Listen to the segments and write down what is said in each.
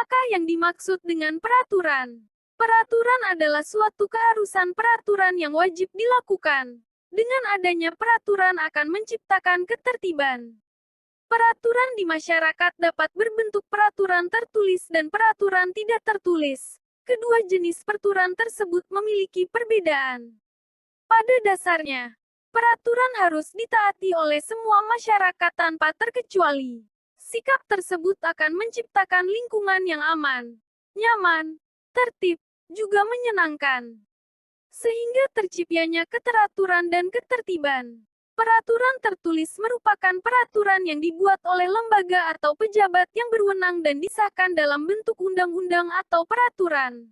Apakah yang dimaksud dengan peraturan? Peraturan adalah suatu keharusan peraturan yang wajib dilakukan. Dengan adanya peraturan akan menciptakan ketertiban. Peraturan di masyarakat dapat berbentuk peraturan tertulis dan peraturan tidak tertulis. Kedua jenis peraturan tersebut memiliki perbedaan. Pada dasarnya, peraturan harus ditaati oleh semua masyarakat tanpa terkecuali. Sikap tersebut akan menciptakan lingkungan yang aman, nyaman, tertib, juga menyenangkan. Sehingga terciptanya keteraturan dan ketertiban. Peraturan tertulis merupakan peraturan yang dibuat oleh lembaga atau pejabat yang berwenang dan disahkan dalam bentuk undang-undang atau peraturan.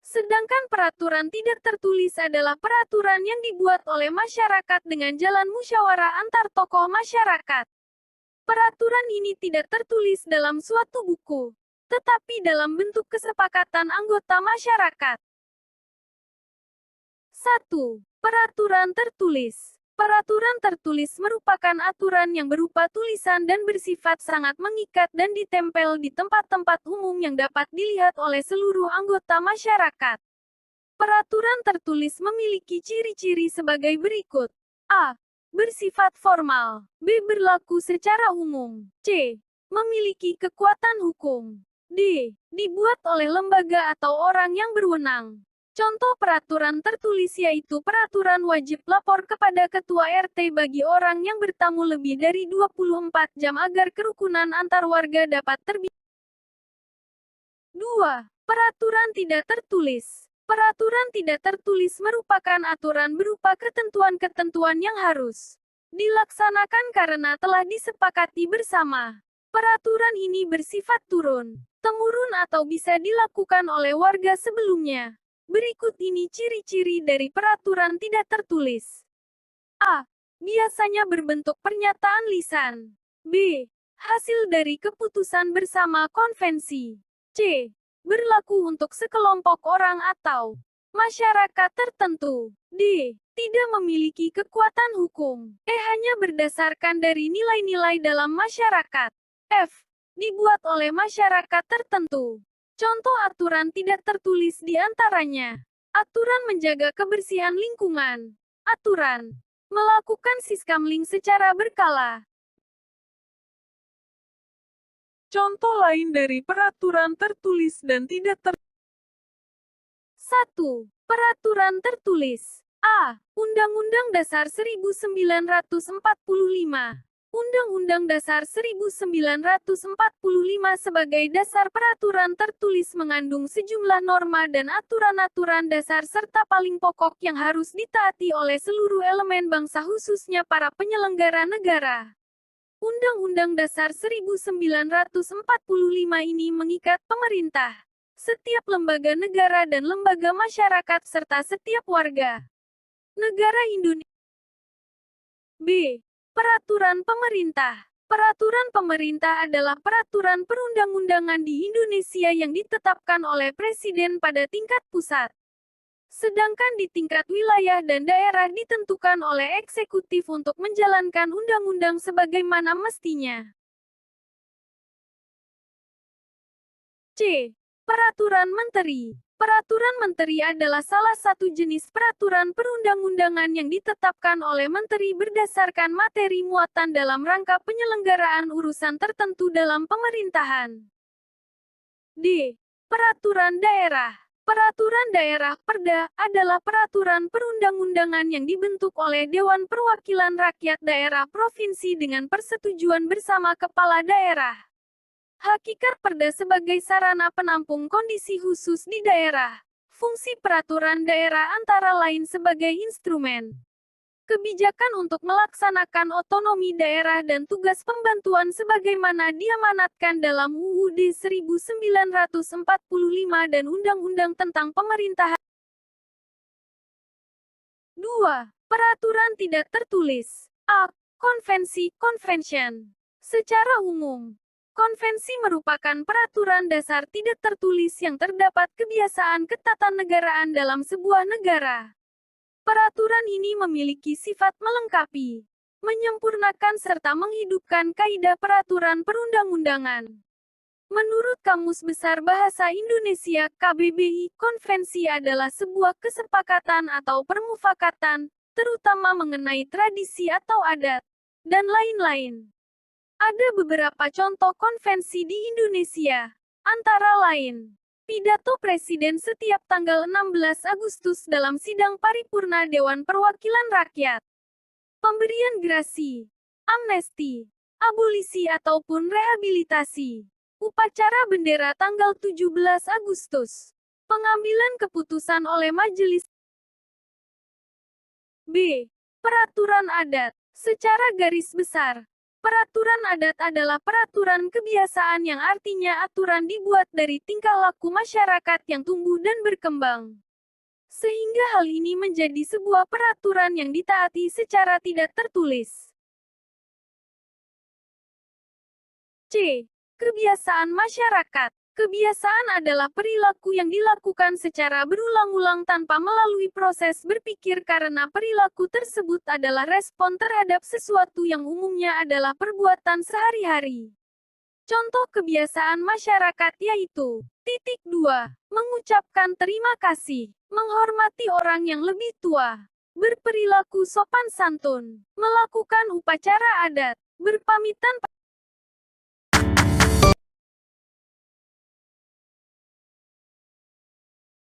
Sedangkan peraturan tidak tertulis adalah peraturan yang dibuat oleh masyarakat dengan jalan musyawarah antar tokoh masyarakat. Peraturan ini tidak tertulis dalam suatu buku, tetapi dalam bentuk kesepakatan anggota masyarakat. 1. Peraturan tertulis. Peraturan tertulis merupakan aturan yang berupa tulisan dan bersifat sangat mengikat dan ditempel di tempat-tempat umum yang dapat dilihat oleh seluruh anggota masyarakat. Peraturan tertulis memiliki ciri-ciri sebagai berikut. A. Bersifat formal. B. Berlaku secara umum. C. Memiliki kekuatan hukum. D. Dibuat oleh lembaga atau orang yang berwenang. Contoh peraturan tertulis yaitu peraturan wajib lapor kepada ketua RT bagi orang yang bertamu lebih dari 24 jam agar kerukunan antar warga dapat terbiasa. 2. Peraturan tidak tertulis. Peraturan tidak tertulis merupakan aturan berupa ketentuan-ketentuan yang harus dilaksanakan karena telah disepakati bersama. Peraturan ini bersifat turun-temurun atau bisa dilakukan oleh warga sebelumnya. Berikut ini ciri-ciri dari peraturan tidak tertulis. A. Biasanya berbentuk pernyataan lisan. B. Hasil dari keputusan bersama konvensi. C. Berlaku untuk sekelompok orang atau masyarakat tertentu. D. Tidak memiliki kekuatan hukum. E. Hanya berdasarkan dari nilai-nilai dalam masyarakat. F. Dibuat oleh masyarakat tertentu. Contoh aturan tidak tertulis di antaranya. Aturan menjaga kebersihan lingkungan. Aturan melakukan siskamling secara berkala. Contoh lain dari peraturan tertulis dan tidak tertulis. 1. Peraturan tertulis. A. Undang-Undang Dasar 1945. Undang-Undang Dasar 1945 sebagai dasar peraturan tertulis mengandung sejumlah norma dan aturan-aturan dasar serta paling pokok yang harus ditaati oleh seluruh elemen bangsa khususnya para penyelenggara negara. Undang-Undang Dasar 1945 ini mengikat pemerintah, setiap lembaga negara dan lembaga masyarakat serta setiap warga negara Indonesia. B. Peraturan pemerintah. Peraturan pemerintah adalah peraturan perundang-undangan di Indonesia yang ditetapkan oleh Presiden pada tingkat pusat. Sedangkan di tingkat wilayah dan daerah ditentukan oleh eksekutif untuk menjalankan undang-undang sebagaimana mestinya. C. Peraturan Menteri. Peraturan Menteri adalah salah satu jenis peraturan perundang-undangan yang ditetapkan oleh Menteri berdasarkan materi muatan dalam rangka penyelenggaraan urusan tertentu dalam pemerintahan. D. Peraturan Daerah. Peraturan daerah (Perda) adalah peraturan perundang-undangan yang dibentuk oleh Dewan Perwakilan Rakyat Daerah Provinsi dengan persetujuan bersama kepala daerah. Hakikat Perda sebagai sarana penampung kondisi khusus di daerah. Fungsi peraturan daerah antara lain sebagai instrumen kebijakan untuk melaksanakan otonomi daerah dan tugas pembantuan sebagaimana diamanatkan dalam UUD 1945 dan Undang-Undang tentang Pemerintahan. 2. Peraturan tidak tertulis. A. Konvensi (Convention). Secara umum, konvensi merupakan peraturan dasar tidak tertulis yang terdapat kebiasaan ketatanegaraan dalam sebuah negara. Peraturan ini memiliki sifat melengkapi, menyempurnakan serta menghidupkan kaidah peraturan perundang-undangan. Menurut Kamus Besar Bahasa Indonesia (KBBI), konvensi adalah sebuah kesepakatan atau permufakatan, terutama mengenai tradisi atau adat, dan lain-lain. Ada beberapa contoh konvensi di Indonesia, antara lain pidato Presiden setiap tanggal 16 Agustus dalam sidang paripurna Dewan Perwakilan Rakyat, pemberian grasi, amnesti, abolisi ataupun rehabilitasi, upacara bendera tanggal 17 Agustus, pengambilan keputusan oleh Majelis B. Peraturan adat. Secara garis besar, peraturan adat adalah peraturan kebiasaan yang artinya aturan dibuat dari tingkah laku masyarakat yang tumbuh dan berkembang. Sehingga hal ini menjadi sebuah peraturan yang ditaati secara tidak tertulis. C. Kebiasaan masyarakat. Kebiasaan adalah perilaku yang dilakukan secara berulang-ulang tanpa melalui proses berpikir karena perilaku tersebut adalah respon terhadap sesuatu yang umumnya adalah perbuatan sehari-hari. Contoh kebiasaan masyarakat yaitu: 2. Mengucapkan terima kasih, menghormati orang yang lebih tua, berperilaku sopan santun, melakukan upacara adat, berpamitan